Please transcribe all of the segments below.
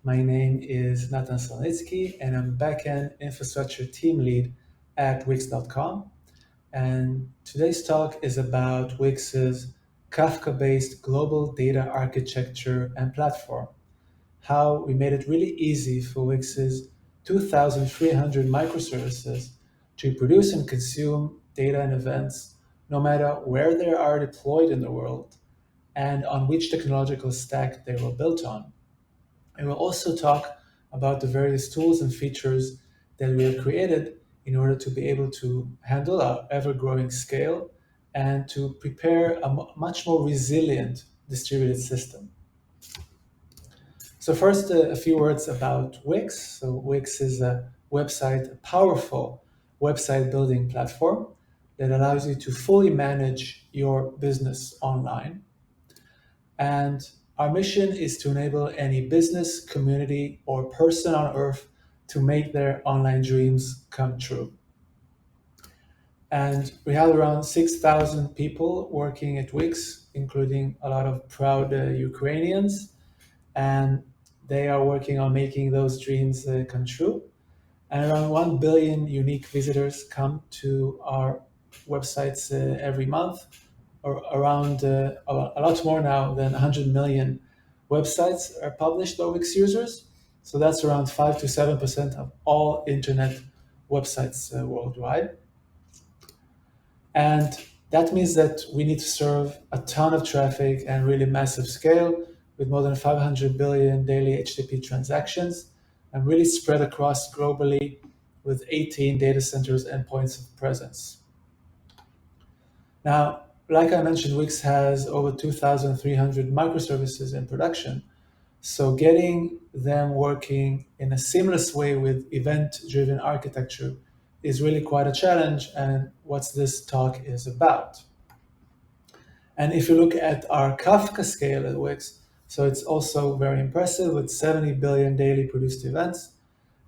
My name is Natan Silnitsky, and I'm Backend Infrastructure Team Lead at Wix.com. And today's talk is about Wix's Kafka-based global data architecture and platform, how we made it really easy for Wix's 2,300 microservices to produce and consume data and events, no matter where they are deployed in the world and on which technological stack they were built on. And we'll also talk about the various tools and features that we have created in order to be able to handle our ever-growing scale and to prepare a much more resilient distributed system. So first, a few words about Wix. So Wix is a powerful website building platform that allows you to fully manage your business online. And our mission is to enable any business, community, or person on earth to make their online dreams come true. And we have around 6,000 people working at Wix, including a lot of proud Ukrainians. And they are working on making those dreams come true. And around 1 billion unique visitors come to our websites every month, or around a lot more now than 100 million websites are published by Wix users. So that's around 5 to 7% of all internet websites worldwide. And that means that we need to serve a ton of traffic and really massive scale with more than 500 billion daily HTTP transactions and really spread across globally with 18 data centers and points of presence. Now, like I mentioned, Wix has over 2,300 microservices in production. So getting them working in a seamless way with event-driven architecture is really quite a challenge, and what this talk is about. And if you look at our Kafka scale at Wix, so it's also very impressive with 70 billion daily produced events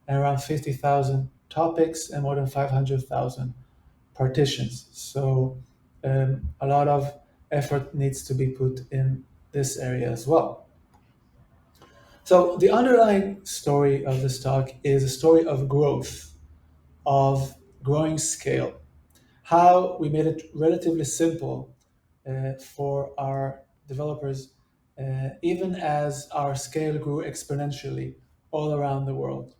and around 50,000 topics and more than 500,000 partitions. So a lot of effort needs to be put in this area as well. So the underlying story of this talk is a story of growth, of growing scale, how we made it relatively simple for our developers, even as our scale grew exponentially all around the world.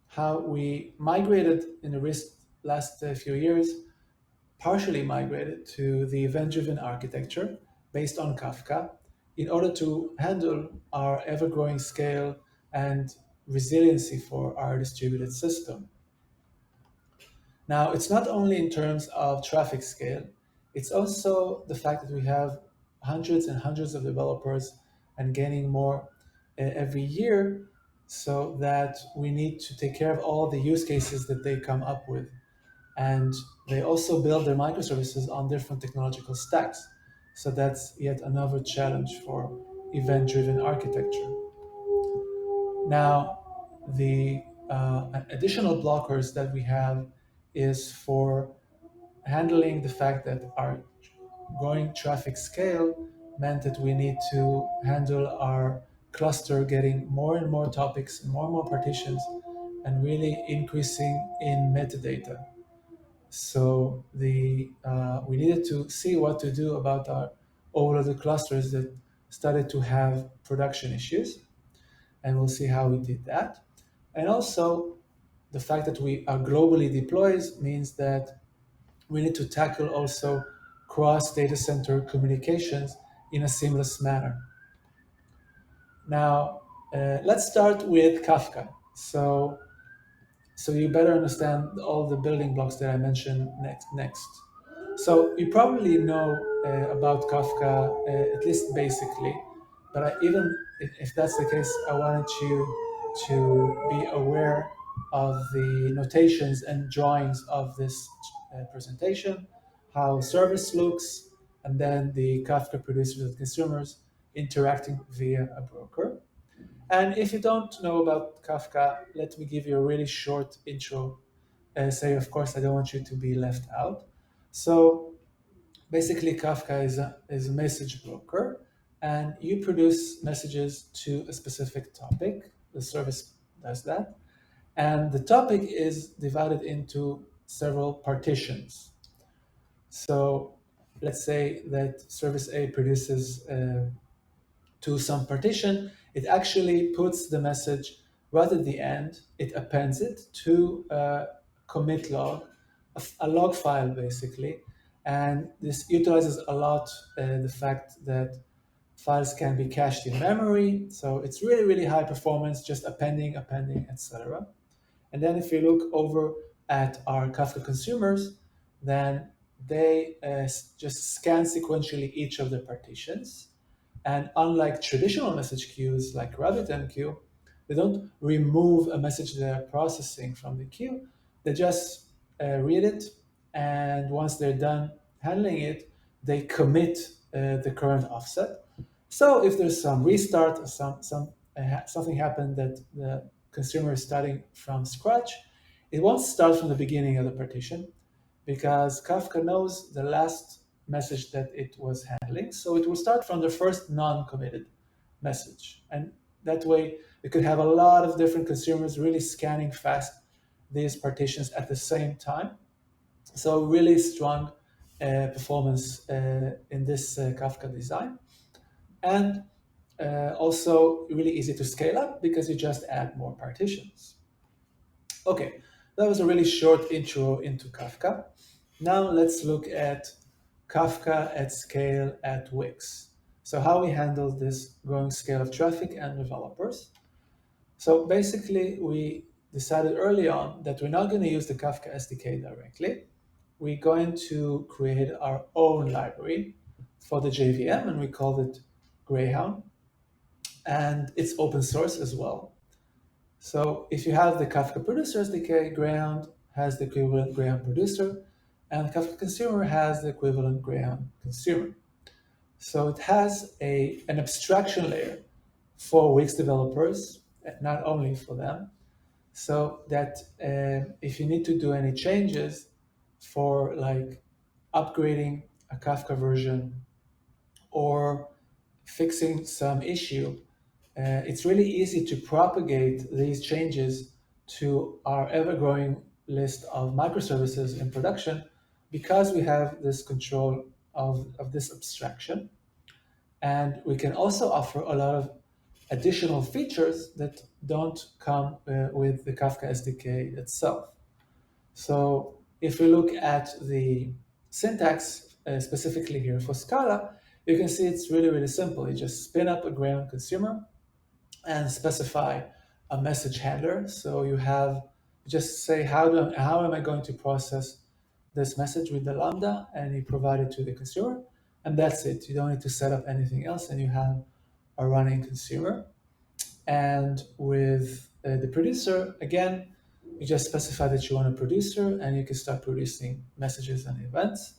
How we migrated in the last few years, partially migrated to the event-driven architecture based on Kafka in order to handle our ever-growing scale and resiliency for our distributed system. Now, it's not only in terms of traffic scale, it's also the fact that we have hundreds and hundreds of developers and gaining more every year, so that we need to take care of all the use cases that they come up with. And they also build their microservices on different technological stacks. So that's yet another challenge for event-driven architecture. Now, the additional blockers that we have is for handling the fact that our growing traffic scale meant that we need to handle our cluster getting more and more topics and more partitions and really increasing in metadata. So we needed to see what to do about our overloaded clusters that started to have production issues, and we'll see how we did that. And also, the fact that we are globally deployed means that we need to tackle also cross data center communications in a seamless manner. Now, let's start with Kafka. So you better understand all the building blocks that I mentioned next. So you probably know about Kafka, at least basically, but even if that's the case, I wanted you to be aware of the notations and drawings of this presentation, how service looks, and then the Kafka producers and consumers interacting via a broker. And if you don't know about Kafka, let me give you a really short intro. Say, of course, I don't want you to be left out. So basically, Kafka is a message broker, and you produce messages to a specific topic. the service does that. And the topic is divided into several partitions. So let's say that service A produces to some partition, it actually puts the message right at the end. It appends it to a commit log, a log file basically. And this utilizes a lot the fact that files can be cached in memory. So it's really, really high performance, just appending, etc. And then if you look over at our Kafka consumers, then they just scan sequentially each of the partitions. And unlike traditional message queues like RabbitMQ, they don't remove a message they're processing from the queue. They just read it, and once they're done handling it, they commit the current offset. So if there's some restart or something happened that the consumer is starting from scratch, it won't start from the beginning of the partition because Kafka knows the last message that it was handling. So it will start from the first non-committed message. And that way, we could have a lot of different consumers really scanning fast these partitions at the same time. So really strong performance in this Kafka design. And also really easy to scale up because you just add more partitions. Okay, that was a really short intro into Kafka. Now let's look at Kafka at scale at Wix. So how we handle this growing scale of traffic and developers. So basically, we decided early on that we're not going to use the Kafka SDK directly. We're going to create our own library for the JVM, and we called it Greyhound. And it's open source as well. So if you have the Kafka Producer SDK, Greyhound has the equivalent Greyhound Producer, and Kafka Consumer has the equivalent Greyhound Consumer. So it has an abstraction layer for Wix developers, not only for them, so that if you need to do any changes for like upgrading a Kafka version or fixing some issue, it's really easy to propagate these changes to our ever-growing list of microservices in production because we have this control of this abstraction. And we can also offer a lot of additional features that don't come with the Kafka SDK itself. So if we look at the syntax specifically here for Scala, you can see it's really, really simple. You just spin up a Greyhound consumer and specify a message handler. So you just say, how am I going to process this message with the Lambda, and you provide it to the consumer. And that's it. You don't need to set up anything else, and you have a running consumer. And with the producer, again, you just specify that you want a producer, and you can start producing messages and events.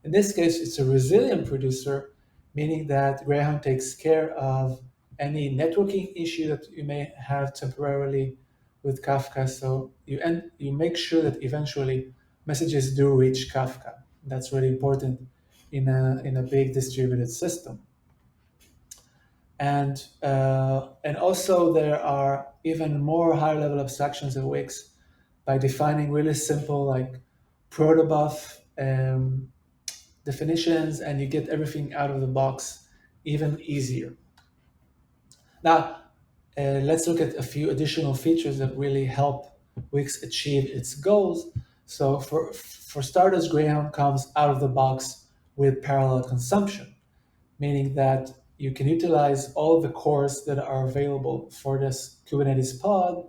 In this case, it's a resilient producer, meaning that Greyhound takes care of any networking issue that you may have temporarily with Kafka. So you make sure that eventually messages do reach Kafka. That's really important in a big distributed system. And also there are even more higher level abstractions in Wix by defining really simple like protobuf definitions, and you get everything out of the box even easier. Now, let's look at a few additional features that really help Wix achieve its goals. So for starters, Greyhound comes out of the box with parallel consumption, meaning that you can utilize all of the cores that are available for this Kubernetes pod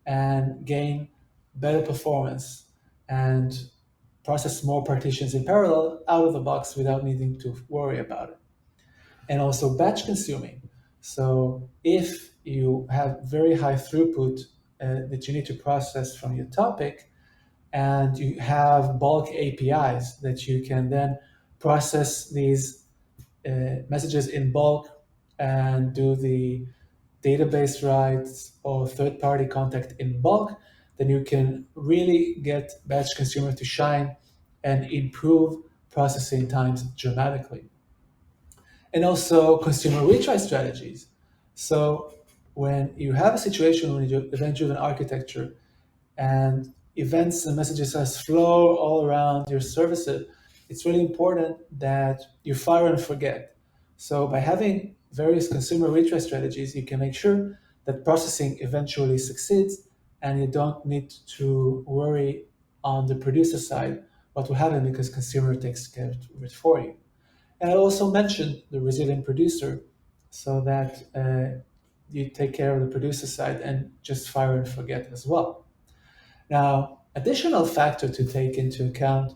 and gain better performance and process more partitions in parallel out of the box without needing to worry about it. And also batch consuming. So if you have very high throughput that you need to process from your topic, and you have bulk APIs that you can then process these messages in bulk and do the database writes or third-party contact in bulk, then you can really get batch consumer to shine and improve processing times dramatically. And also consumer retry strategies. So when you have a situation when you do event-driven architecture and events and messages as flow all around your services, it's really important that you fire and forget. So by having various consumer retry strategies, you can make sure that processing eventually succeeds and you don't need to worry on the producer side what will happen because consumer takes care of it for you. And I also mentioned the resilient producer so that you take care of the producer side and just fire and forget as well. Now, additional factor to take into account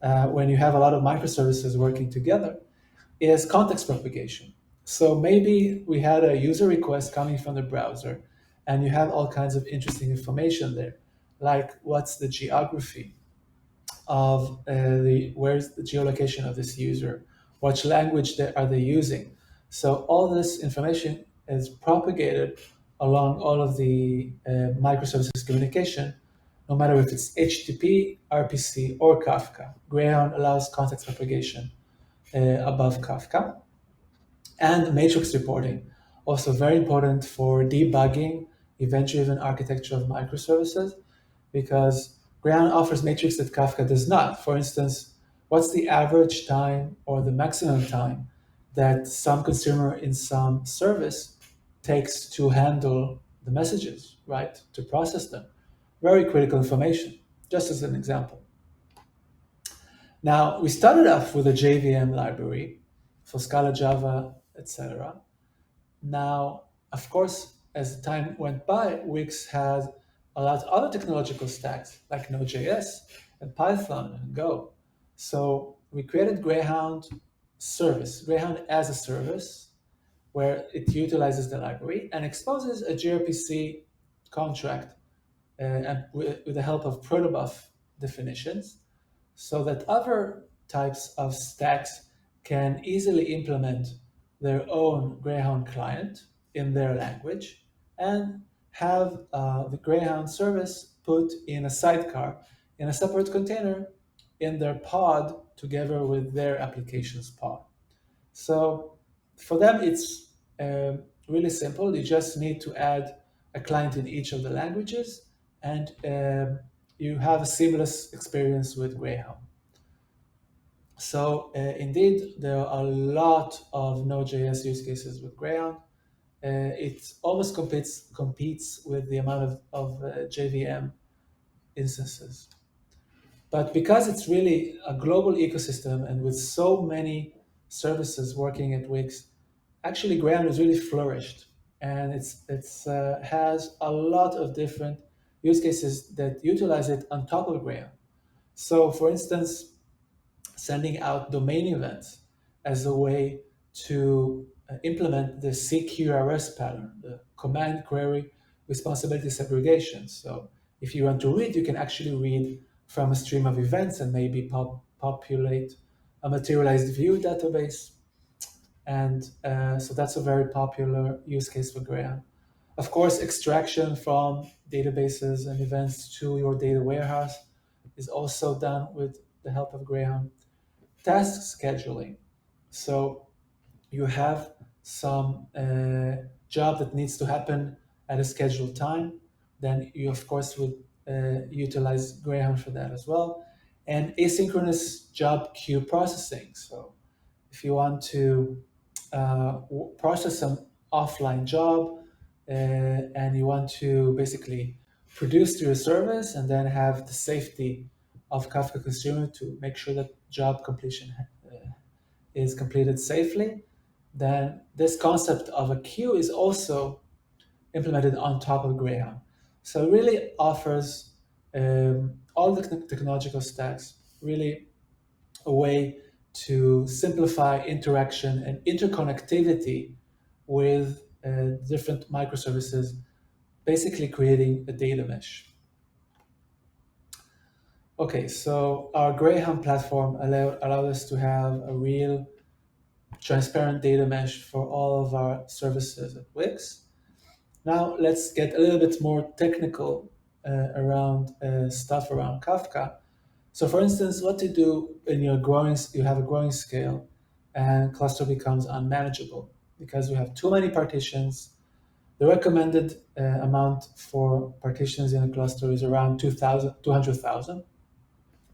when you have a lot of microservices working together is context propagation. So maybe we had a user request coming from the browser and you have all kinds of interesting information there, like what's the geography of where's the geolocation of this user, what language are they using. So all this information is propagated along all of the microservices communication, no matter if it's HTTP, RPC, or Kafka. Greyhound allows context propagation above Kafka. And matrix reporting, also very important for debugging event-driven architecture of microservices, because Greyhound offers matrix that Kafka does not. For instance, what's the average time or the maximum time that some consumer in some service takes to handle the messages, right? To process them. Very critical information, just as an example. Now, we started off with a JVM library for Scala, Java, etc. Now, of course, as time went by, Wix had a lot of other technological stacks like Node.js and Python and Go. So we created Greyhound service, Greyhound as a service, where it utilizes the library and exposes a gRPC contract and with the help of protobuf definitions, so that other types of stacks can easily implement their own Greyhound client in their language and have the Greyhound service put in a sidecar in a separate container in their pod together with their applications pod. So for them, it's really simple. You just need to add a client in each of the languages and you have a seamless experience with Greyhound. So indeed, there are a lot of Node.js use cases with Greyhound. It almost competes with the amount of JVM instances. But because it's really a global ecosystem and with so many services working at Wix, actually Greyhound has really flourished. And it's has a lot of different use cases that utilize it on top of Greyhound. So for instance, sending out domain events as a way to implement the CQRS pattern, the command query responsibility segregation. So if you want to read, you can actually read from a stream of events and maybe populate a materialized view database. And so that's a very popular use case for Greyhound. Of course, extraction from databases and events to your data warehouse is also done with the help of Greyhound. Task scheduling. So you have some job that needs to happen at a scheduled time, then you of course would utilize Greyhound for that as well. And asynchronous job queue processing. So if you want to process some offline job and you want to basically produce to your service and then have the safety of Kafka consumer to make sure that job completion is completed safely, then this concept of a queue is also implemented on top of Greyhound. So it really offers all the technological stacks, really a way to simplify interaction and interconnectivity with different microservices, basically creating a data mesh. Okay, so our Greyhound platform allowed us to have a real transparent data mesh for all of our services at Wix. Now let's get a little bit more technical around stuff around Kafka. So for instance, what to do when you have a growing scale and cluster becomes unmanageable because we have too many partitions, The recommended amount for partitions in a cluster is around 200,000,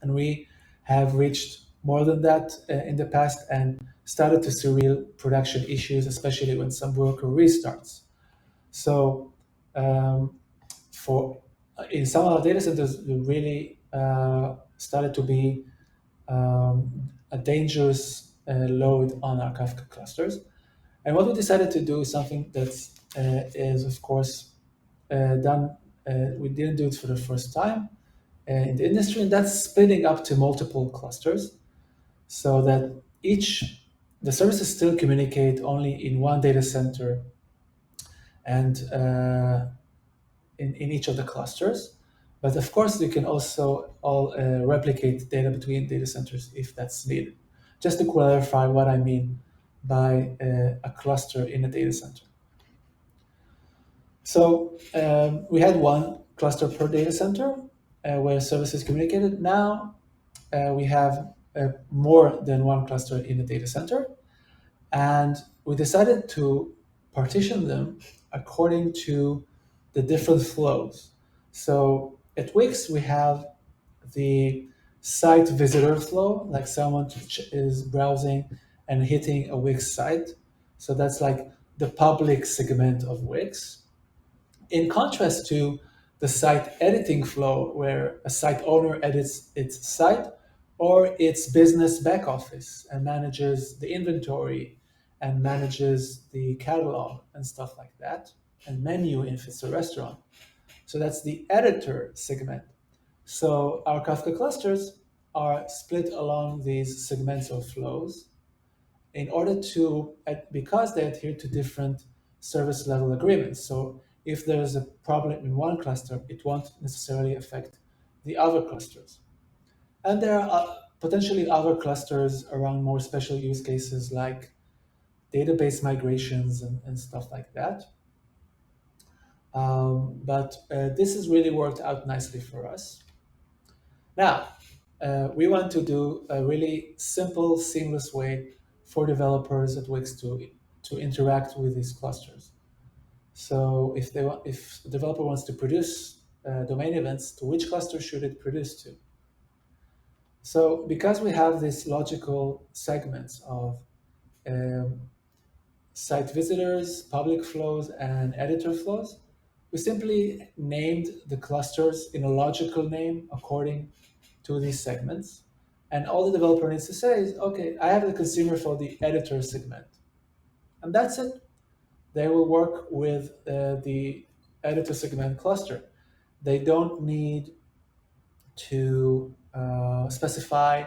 and we have reached more than that in the past and started to see real production issues, especially when some worker restarts. So for in some of our data centers, we really started to be a dangerous load on our Kafka clusters. And what we decided to do is something that is, of course, done. We didn't do it for the first time in the industry, and that's splitting up to multiple clusters so that the services still communicate only in one data center and in each of the clusters. But of course, you can also all replicate data between data centers if that's needed. Just to clarify what I mean by a cluster in a data center. So we had one cluster per data center where services communicated. Now we have more than one cluster in a data center, and we decided to partition them according to the different flows. So at Wix, we have the site visitor flow, like someone is browsing and hitting a Wix site. So that's like the public segment of Wix. In contrast to the site editing flow, where a site owner edits its site or its business back office and manages the inventory and manages the catalog and stuff like that, and menu if it's a restaurant. So that's the editor segment. So our Kafka clusters are split along these segments or flows in order to, because they adhere to different service level agreements. So if there's a problem in one cluster, it won't necessarily affect the other clusters. And there are potentially other clusters around more special use cases like database migrations and stuff like that. But this has really worked out nicely for us. Now, we want to do a really simple, seamless way for developers at Wix to interact with these clusters. So if the developer wants to produce domain events, to which cluster should it produce to? So because we have these logical segments of um, site visitors, public flows, and editor flows, we simply named the clusters in a logical name according to these segments. And all the developer needs to say is, okay, I have the consumer for the editor segment. And that's it. They will work with the editor segment cluster. They don't need to specify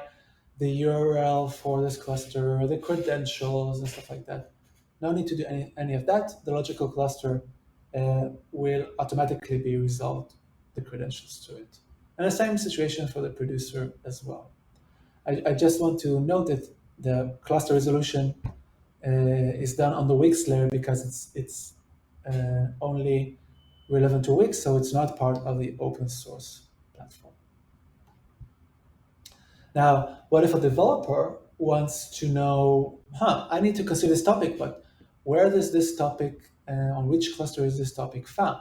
the URL for this cluster, or the credentials and stuff like that. No need to do any of that. The logical cluster will automatically be resolved, the credentials to it. And the same situation for the producer as well. I just want to note that the cluster resolution is done on the Wix layer because it's only relevant to Wix, so it's not part of the open source platform. Now, what if a developer wants to know, I need to consider this topic, but where does this topic, on which cluster is this topic found?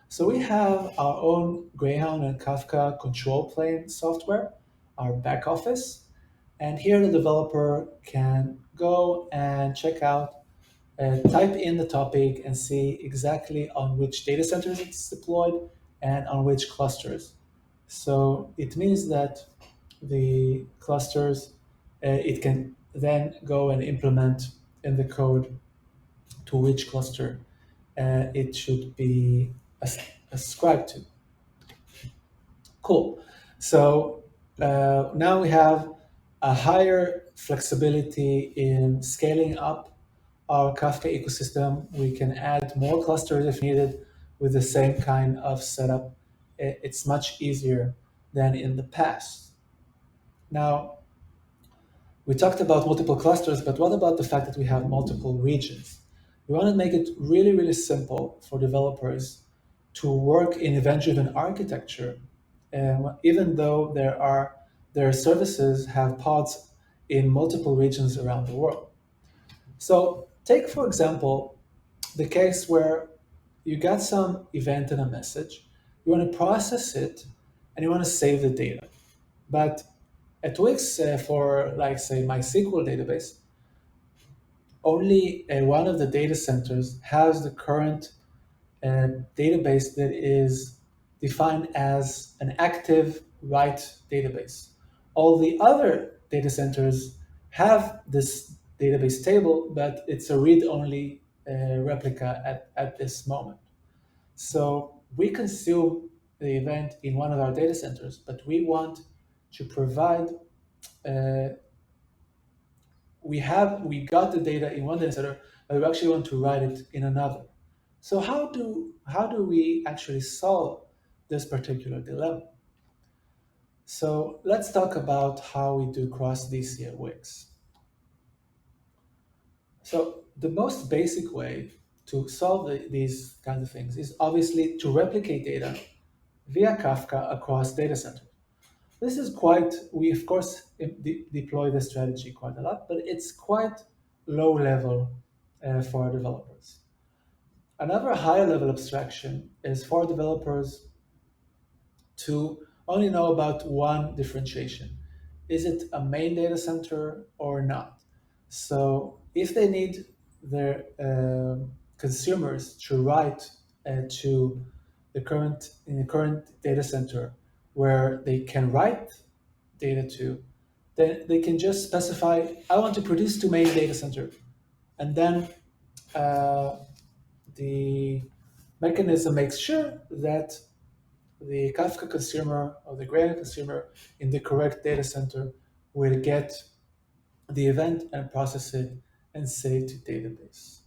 So we have our own Greyhound and Kafka control plane software, our back office. And here the developer can go and check out, type in the topic and see exactly on which data centers it's deployed and on which clusters. So it means that the clusters, it can then go and implement in the code to which cluster it should be ascribed to. Cool. So now we have a higher flexibility in scaling up our Kafka ecosystem. We can add more clusters if needed with the same kind of setup. It's much easier than in the past. Now, we talked about multiple clusters, but what about the fact that we have multiple regions? We want to make it really, really simple for developers to work in event-driven architecture, even though their services have pods in multiple regions around the world. So take, for example, the case where you got some event and a message, you want to process it, and you want to save the data. But at Wix, for like say MySQL database, only one of the data centers has the current database that is defined as an active write database. All the other data centers have this database table, but it's a read-only replica at this moment. So we consume the event in one of our data centers, but we want to provide uh, we got the data in one data center, but we actually want to write it in another. So how do we actually solve this particular dilemma? So let's talk about how we do cross DC at Wix. So the most basic way to solve these kinds of things is obviously to replicate data via Kafka across data centers. This is quite, we of course deploy the strategy quite a lot, but it's quite low level for developers. Another higher level abstraction is for developers to only know about one differentiation. Is it a main data center or not? So if they need their consumers to write to the current data center where they can write data to, then they can just specify, I want to produce to main data center. And then uh, the mechanism makes sure that the Kafka consumer or the Graham consumer in the correct data center will get the event and process it and save to database.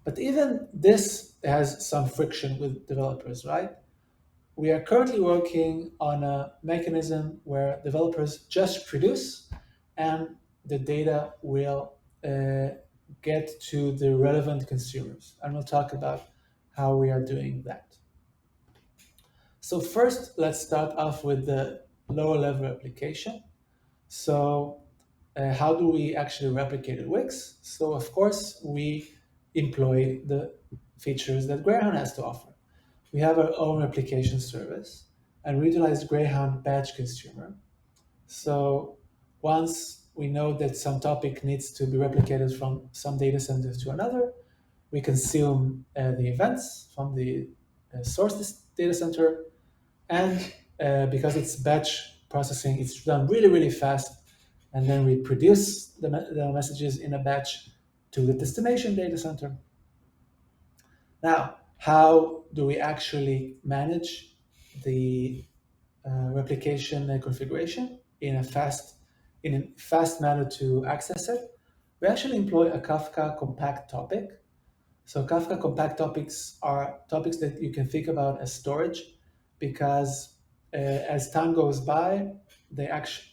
But even this has some friction with developers, right? We are currently working on a mechanism where developers just produce and the data will get to the relevant consumers. And we'll talk about how we are doing that. So first, let's start off with the lower level application. So how do we actually replicate at Wix? So of course, we employ the features that Greyhound has to offer. We have our own replication service and we utilize Greyhound batch consumer. So once we know that some topic needs to be replicated from some data center to another, we consume the events from the source data center. And because it's batch processing, it's done really, really fast. And then we produce the messages in a batch to the destination data center. Now, how do we actually manage the replication configuration in a fast manner to access it? We actually employ a Kafka compact topic. So Kafka compact topics are topics that you can think about as storage because as time goes by,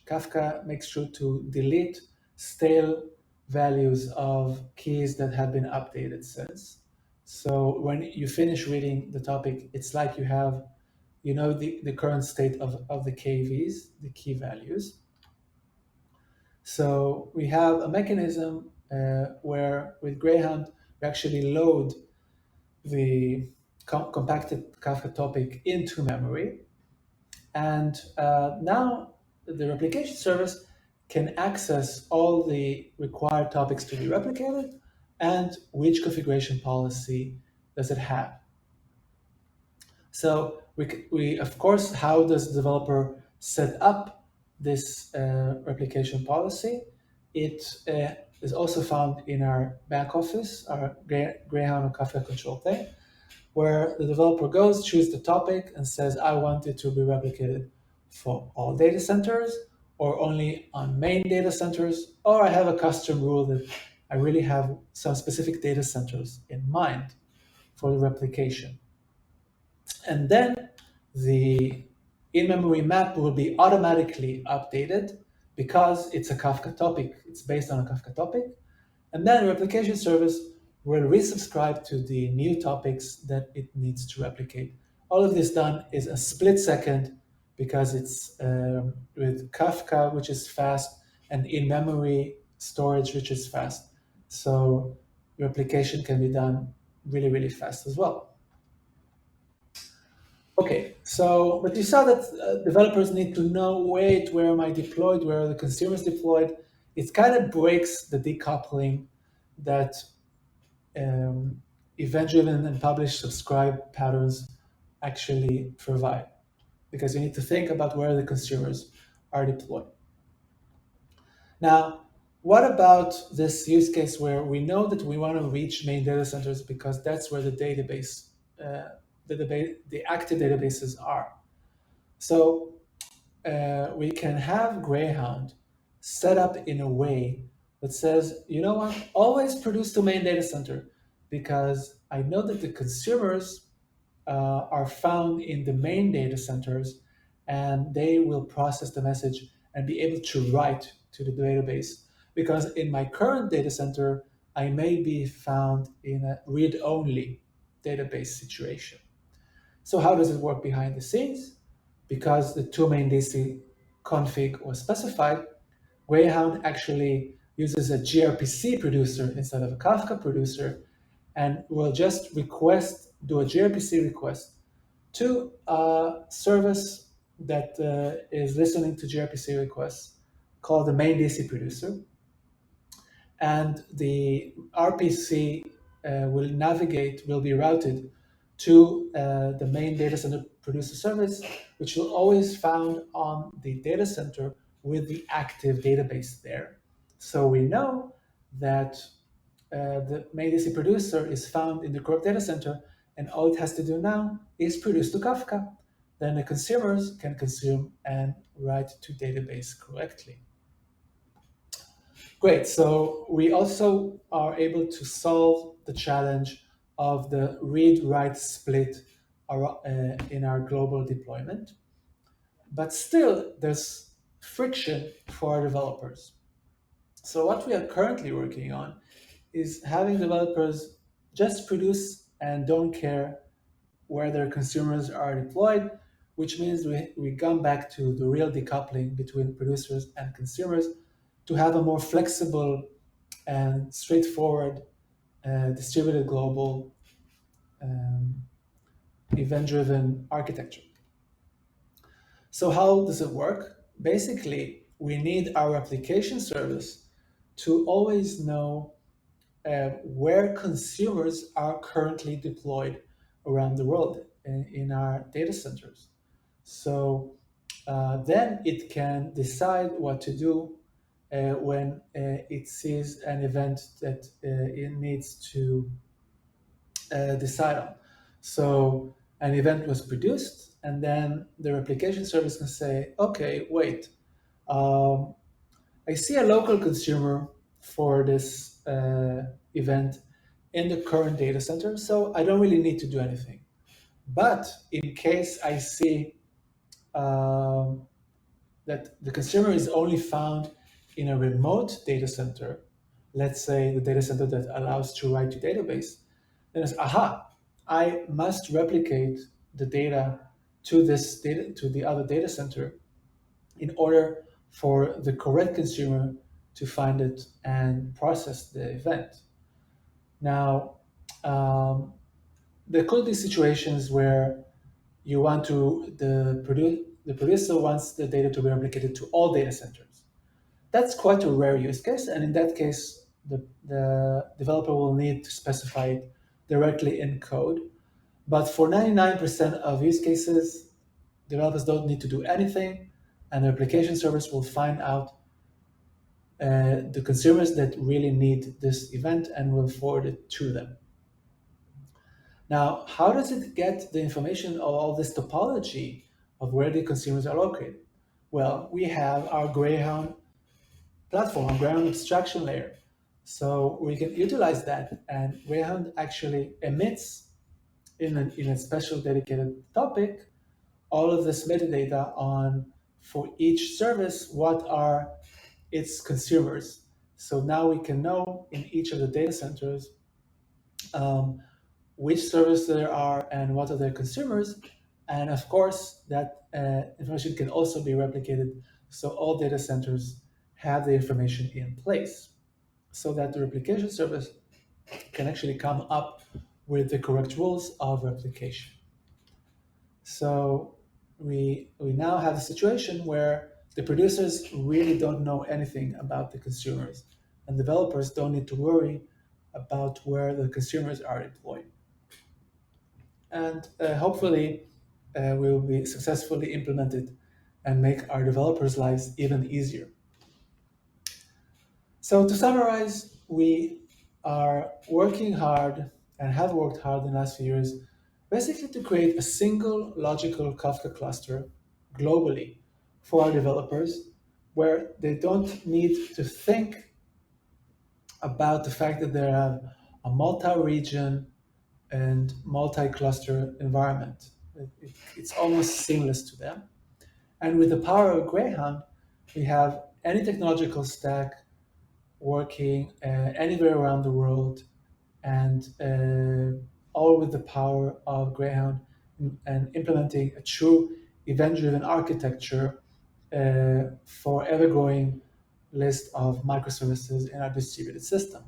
Kafka makes sure to delete stale values of keys that have been updated since. So when you finish reading the topic, it's like you have, the current state of the KVs, the key values. So we have a mechanism where with Greyhound, we actually load the compacted Kafka topic into memory. And now the replication service can access all the required topics to be replicated and which configuration policy does it have. So we of course, how does the developer set up this replication policy? It is also found in our back office, our Greyhound or Kafka control plane, where the developer goes, choose the topic, and says, I want it to be replicated for all data centers, or only on main data centers, or I have a custom rule that I really have some specific data centers in mind for the replication. And then the in-memory map will be automatically updated because it's a Kafka topic. It's based on a Kafka topic. And then the replication service will resubscribe to the new topics that it needs to replicate. All of this done is a split second because it's with Kafka, which is fast, and in-memory storage, which is fast. So replication can be done really, really fast as well. Okay, so but you saw that developers need to know, wait, where am I deployed? Where are the consumers deployed? It kind of breaks the decoupling that um, event-driven and publish-subscribe patterns actually provide, because you need to think about where the consumers are deployed. Now, what about this use case where we know that we want to reach main data centers because that's where the database, the active databases are. So we can have Greyhound set up in a way that says, you know what, always produce to main data center because I know that the consumers are found in the main data centers and they will process the message and be able to write to the database. Because in my current data center, I may be found in a read only database situation. So how does it work behind the scenes? Because the two main DC config was specified, Greyhound actually uses a gRPC producer instead of a Kafka producer and will just do a gRPC request to a service that is listening to gRPC requests called the main DC producer. And the RPC will be routed to the main data center producer service, which will always found on the data center with the active database there. So we know that the main DC producer is found in the correct data center, and all it has to do now is produce to Kafka. Then the consumers can consume and write to database correctly. Great. So we also are able to solve the challenge of the read-write split in our global deployment. But still, there's friction for our developers. So what we are currently working on is having developers just produce and don't care where their consumers are deployed, which means we come back to the real decoupling between producers and consumers to have a more flexible and straightforward distributed global um, event-driven architecture. So how does it work? Basically, we need our application service to always know where consumers are currently deployed around the world in our data centers. So then it can decide what to do when it sees an event that it needs to decide on. So an event was produced, and then the replication service can say, okay, wait, um, I see a local consumer for this event in the current data center, so I don't really need to do anything. But in case I see um, that the consumer is only found in a remote data center, let's say the data center that allows to write to database, then it's, aha, I must replicate the data to the other data center in order for the correct consumer to find it and process the event. Now, um, there could be situations where you want to the producer wants the data to be replicated to all data centers. That's quite a rare use case, and in that case, the developer will need to specify it directly in code. But for 99% of use cases, developers don't need to do anything, and the application service will find out the consumers that really need this event and will forward it to them. Now, how does it get the information of all this topology of where the consumers are located? Well, we have our Greyhound platform, our Greyhound abstraction layer. So we can utilize that, and Greyhound actually emits in a special dedicated topic all of this metadata on for each service what are its consumers. So now we can know in each of the data centers um, which service there are and what are their consumers. And of course, that information can also be replicated so all data centers have the information in place so that the replication service can actually come up with the correct rules of replication. So we now have a situation where the producers really don't know anything about the consumers, and developers don't need to worry about where the consumers are deployed. And hopefully, we will be successfully implemented and make our developers' lives even easier. So to summarize, we are working hard and have worked hard in the last few years, basically to create a single logical Kafka cluster globally for our developers, where they don't need to think about the fact that they have a multi-region and multi-cluster environment. It's almost seamless to them. And with the power of Greyhound, we have any technological stack working anywhere around the world, and all with the power of Greyhound and implementing a true event-driven architecture for ever-growing list of microservices in our distributed system.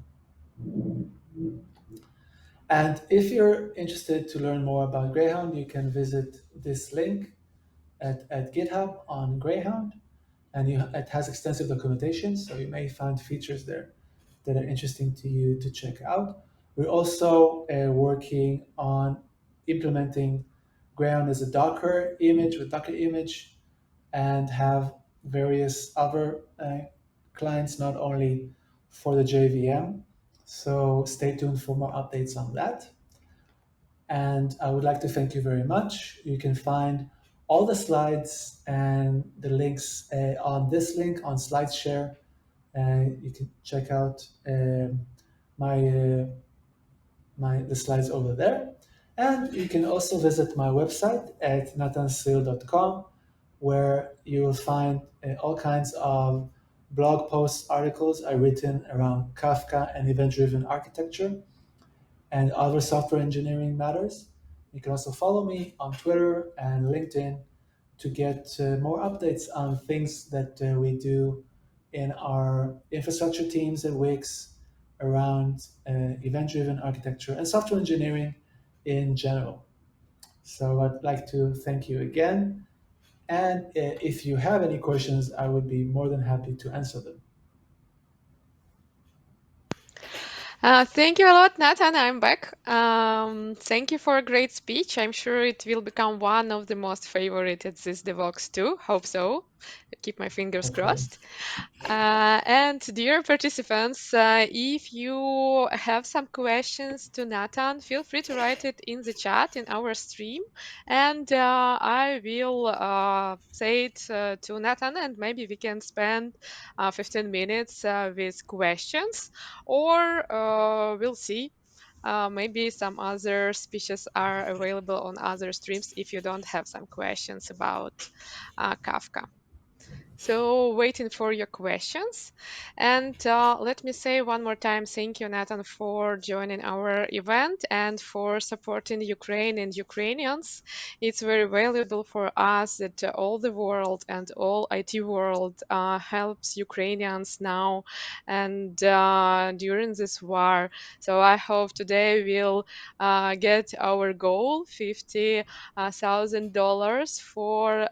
And if you're interested to learn more about Greyhound, you can visit this link at GitHub on Greyhound, and it has extensive documentation, so you may find features there that are interesting to you to check out. We're also working on implementing Greyhound as a Docker image with Docker image, and have various other clients, not only for the JVM. So stay tuned for more updates on that. And I would like to thank you very much. You can find all the slides and the links on this link on SlideShare. You can check out my the slides over there. And you can also visit my website at natansil.com, where you will find all kinds of blog posts, articles I've written around Kafka and event-driven architecture and other software engineering matters. You can also follow me on Twitter and LinkedIn to get more updates on things that we do in our infrastructure teams at Wix around event-driven architecture and software engineering in general. So I'd like to thank you again. And if you have any questions, I would be more than happy to answer them. Thank you a lot, Nathan. I'm back. Thank you for a great speech. I'm sure it will become one of the most favorite at this Devoxx too. Hope so. Keep my fingers Hopefully. crossed. And dear participants, if you have some questions to Nathan, feel free to write it in the chat in our stream, and I will say it to Nathan, and maybe we can spend 15 minutes with questions, or we'll see. Maybe some other speeches are available on other streams if you don't have some questions about Kafka. So, waiting for your questions. And let me say one more time thank you, Nathan, for joining our event and for supporting Ukraine and Ukrainians. It's very valuable for us that all the world and all IT world helps Ukrainians now and during this war. So, I hope today we'll get our goal $50,000 for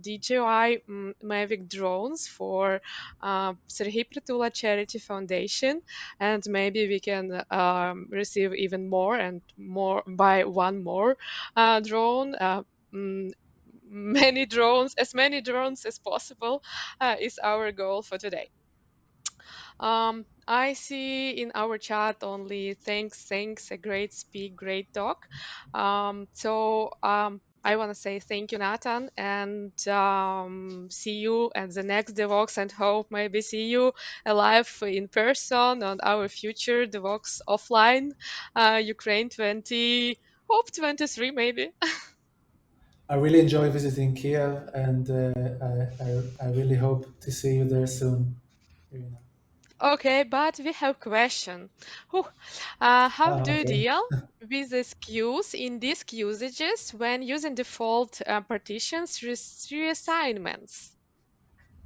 DJI MAVIC drones for Serhiy Prytula Charity Foundation, and maybe we can receive even more and more, buy one more drone. Mm, many drones as possible is our goal for today. I see in our chat only thanks, a great speak, great talk. I want to say thank you, Nathan, and see you at the next Devoxx, and hope maybe see you alive in person on our future Devoxx offline, Ukraine 20, hope 23 maybe. I really enjoy visiting Kiev, and I really hope to see you there soon, Irina. Okay, but we have question. Whew. How Ah, do you okay. deal with these queues in disk usages when using default partitions reassignments?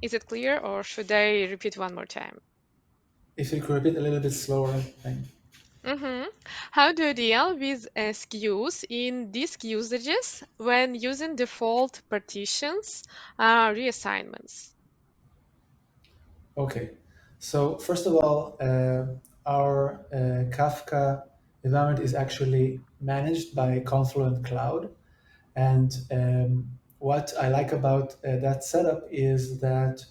Is it clear or should I repeat one more time? If you could repeat a little bit slower, thank you. Mm-hmm. How do you deal with SKUs in disk usages when using default partitions, reassignments? Okay, so first of all, our Kafka environment is actually managed by Confluent Cloud. And what I like about that setup is that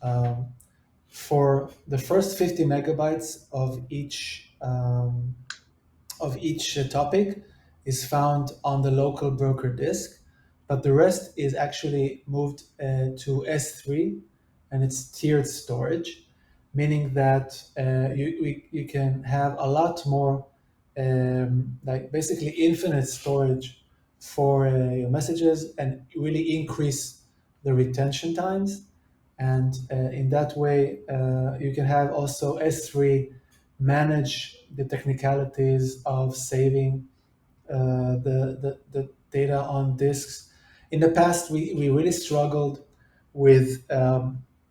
um, for the first 50 megabytes of each topic is found on the local broker disk, but the rest is actually moved to S3 and it's tiered storage, meaning that you can have a lot more, like basically infinite storage for your messages and really increase the retention times. And in that way, you can have also S3 manage the technicalities of saving the data on disks. In the past, we really struggled with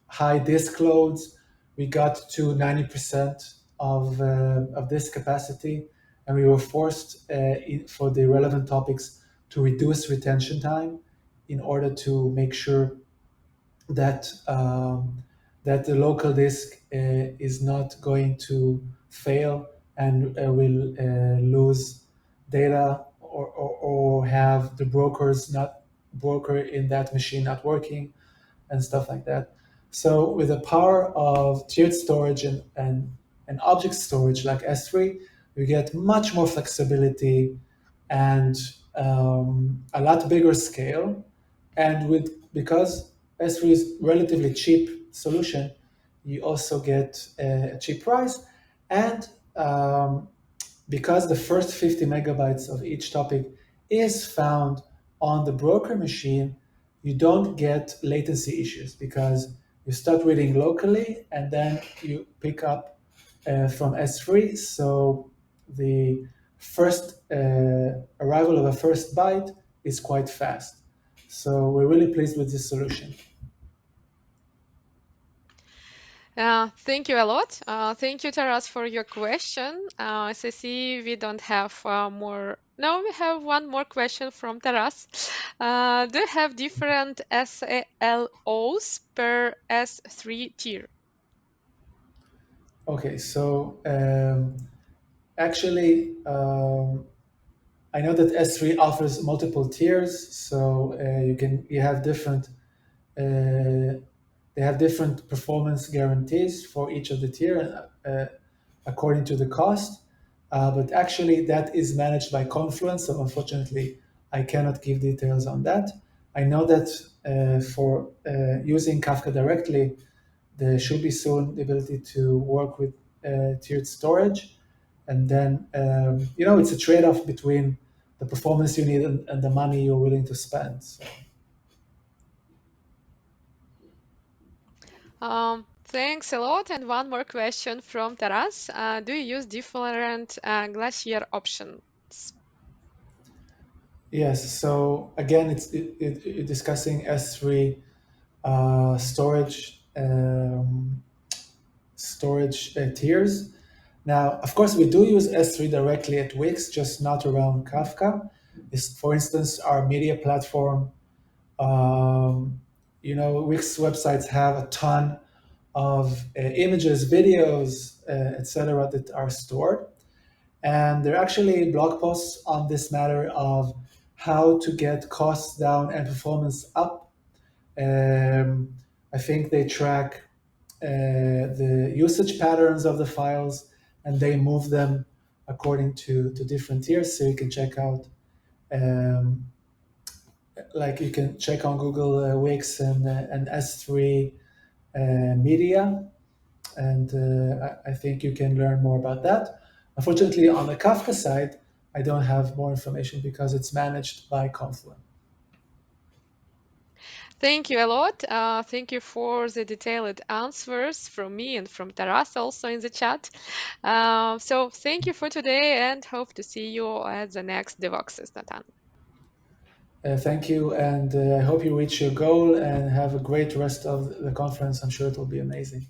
high disk loads. We got to 90% of disk capacity, and we were forced for the relevant topics to reduce retention time in order to make sure that that the local disk is not going to fail and will lose data or have the brokers not broker in that machine not working and stuff like that. So with the power of tiered storage and object storage like S3, you get much more flexibility and a lot bigger scale. And with because S3 is relatively cheap solution, you also get a cheap price. And because the first 50 megabytes of each topic is found on the broker machine, you don't get latency issues because you start reading locally and then you pick up from S3. So the first arrival of a first byte is quite fast. So we're really pleased with this solution. Thank you a lot. Thank you, Taras, for your question. As I see, we don't have more. No, we have one more question from Taras. Do you have different SALOs per S3 tier? Okay, so actually, I know that S3 offers multiple tiers, so you have different they have different performance guarantees for each of the tier according to the cost. But actually, that is managed by Confluence, so unfortunately, I cannot give details on that. I know that for using Kafka directly, there should be soon the ability to work with tiered storage. And then, it's a trade off between the performance you need and the money you're willing to spend. So. Thanks a lot. And one more question from Taras. Do you use different glacier options? Yes, so again, you're discussing S3 storage tiers. Now, of course, we do use S3 directly at Wix, just not around Kafka. For instance, our media platform, Wix websites have a ton of images, videos, etc., that are stored. And there are actually blog posts on this matter of how to get costs down and performance up. I think they track the usage patterns of the files and they move them according to different tiers. So you can check out, um, like you can check on Google Wix and S3 Media, and I think you can learn more about that. Unfortunately, on the Kafka side, I don't have more information because it's managed by Confluent. Thank you a lot. Thank you for the detailed answers from me and from Taras also in the chat. So thank you for today and hope to see you at the next Devoxx, Natan. Thank you, and I hope you reach your goal and have a great rest of the conference. I'm sure it will be amazing.